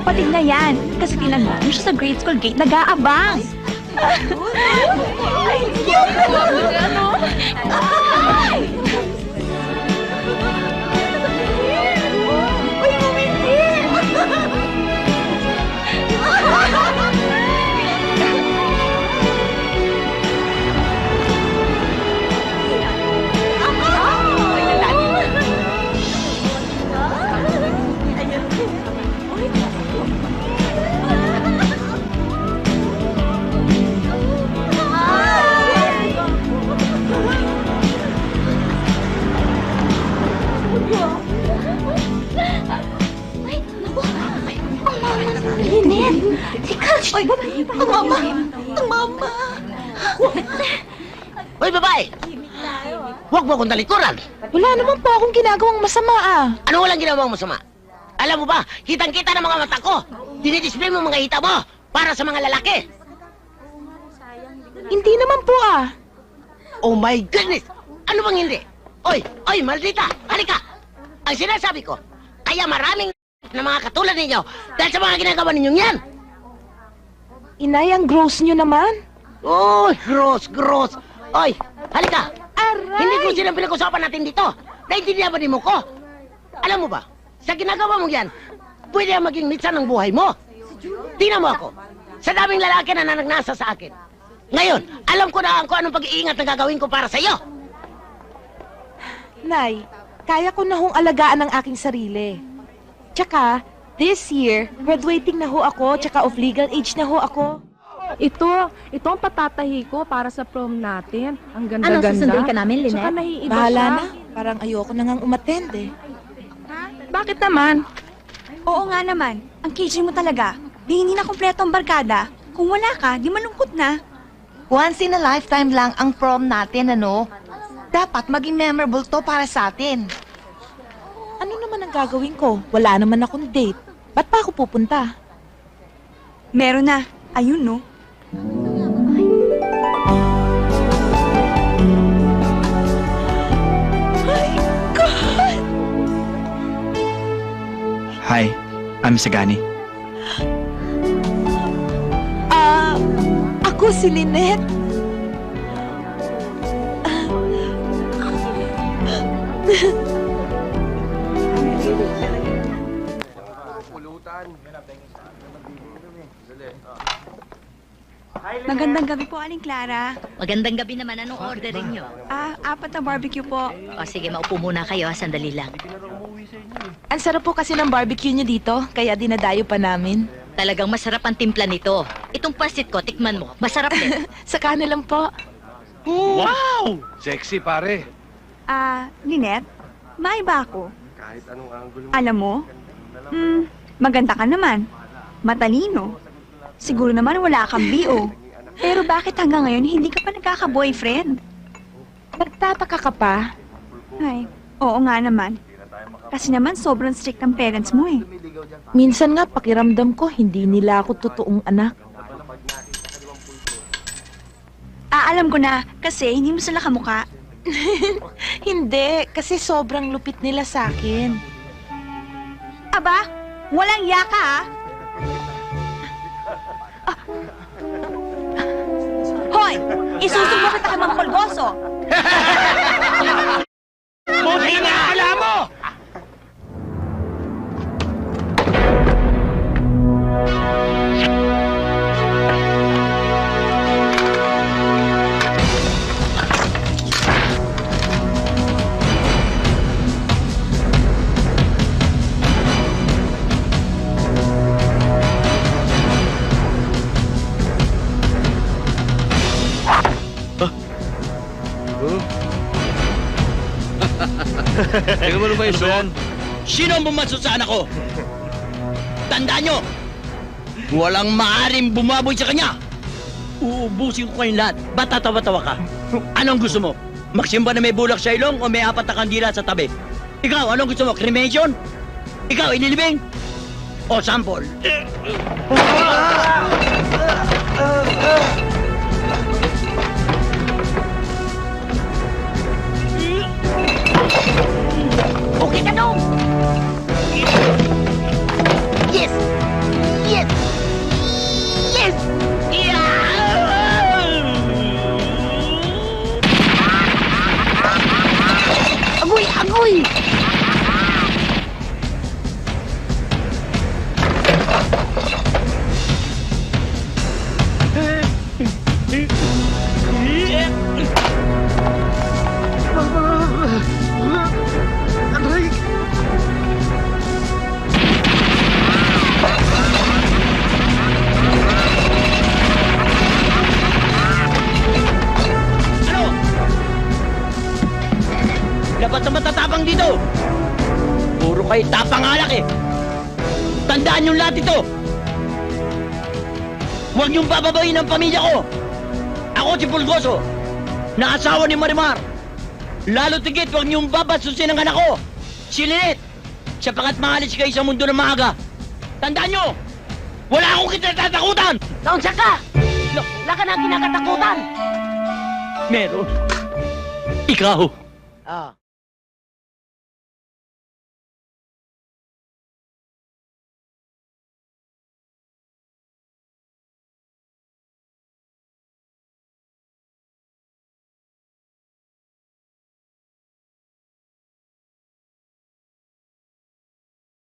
kapatid na yan. Kasi tinan mo, yung siya sa grade school gate, nag-aabang. Ay, cute naman. Ano? Ay! Uy, bumindi! Lynette! Si Coach! Ay, ang mama! Ang mama! Hoy, babae! Huwag mo akong talikuran! Wala naman po akong ginagawang masama ah. Ano walang ginawang masama? Alam mo ba, kitang-kita ng mga mata ko! Dinidisplay mo mga hita mo para sa mga lalaki! Hindi naman po ah. Oh my goodness! Ano bang hindi? Oy, maldita! Halika! Ang sinasabi ko, kaya maraming na mga katulad ninyo dahil sa mga ginagawa ninyong yan! Inay, ang gross nyo naman. Uy, gross! Oy, halika! Aray! Hindi ko silang pinag-usapan natin dito! Naintindihan ba ni mo ko? Alam mo ba, sa ginagawa mong yan, pwede ang maging mitsan ng buhay mo. Tingnan mo ako, sa daming lalaki na nanagnasa sa akin. Ngayon, alam ko na kung anong pag-iingat na gagawin ko para sa iyo. Nay, kaya ko na hong alagaan ang aking sarili. Tsaka, this year, graduating na ho ako, tsaka of legal age na ho ako. Ito ang patatahi ko para sa prom natin. Ang ganda-ganda. Ano, susunduin ka namin, Lynette? Tsaka naiiba Bahala siya. na, parang ayoko na ngang umattend eh. Bakit naman? Oo nga naman. Ang KJ mo talaga. Di hindi na kompleto ang barkada. Kung wala ka, di malungkot na. Once in a lifetime lang ang prom natin, ano? Dapat maging memorable to para sa atin. Ano naman ang gagawin ko? Wala naman akong date. Ba't pa ako pupunta? Meron na. Ayun, no? Hi, I'm Sagani. Ako si Lynette. Magandang gabi po, Aling Clara. Magandang gabi naman. Anong ordering nyo? 4 na barbecue po. O sige, maupo muna kayo. Sandali lang. Ang sarap po kasi ng barbecue nyo dito, kaya dinadayo pa namin. Talagang masarap ang timpla nito. Itong pasit ko, tikman mo. Masarap din. Sa kanila lang po. Wow! Sexy, pare. Lynette, may ba ako? Alam mo, maganda ka naman. Matalino. Siguro naman wala kang BO. Pero bakit hanggang ngayon hindi ka pa nagkaka-boyfriend? Nagtataka ka pa? Ay, oo nga naman. Kasi naman sobrang strict ang parents mo eh. Minsan nga pakiramdam ko hindi nila ako totoong anak. Alam ko na, kasi hindi mo sila kamukha. Hindi, kasi sobrang lupit nila sa akin. Aba, walang yaka ah. Hoy, isusubo kita kay Mang Polgoso. Buti na alam mo! Teka mo naman yung suot. Sino ang bumaso sa anak ko? Tandaan nyo! Walang maaaring bumaboy sa kanya! Uubusin ko kayong lahat. Ba't tatawa-tawa ka? Anong gusto mo? Magsimba na may bulak sa ilong o may 4 na kandila sa tabi? Ikaw, anong gusto mo? Cremation? Ikaw, inilibing? O sample? Okay ka dong! Yes! basta matatapang dito. Puro kayo tapang alak eh. Tandaan yung lahat ito. Huwag niyong bababayin ang pamilya ko. Ako si Pulgoso, na asawa ni Marimar. Lalo tigit, huwag niyong babasusin ang anak ko. Si Lynette, siya pangat maalis kayo sa mundo ng maaga. Tandaan niyo, wala akong kinatatakutan. Naunsa ka? Wala ka na kinakatakutan. Meron. Ikaw. Ah.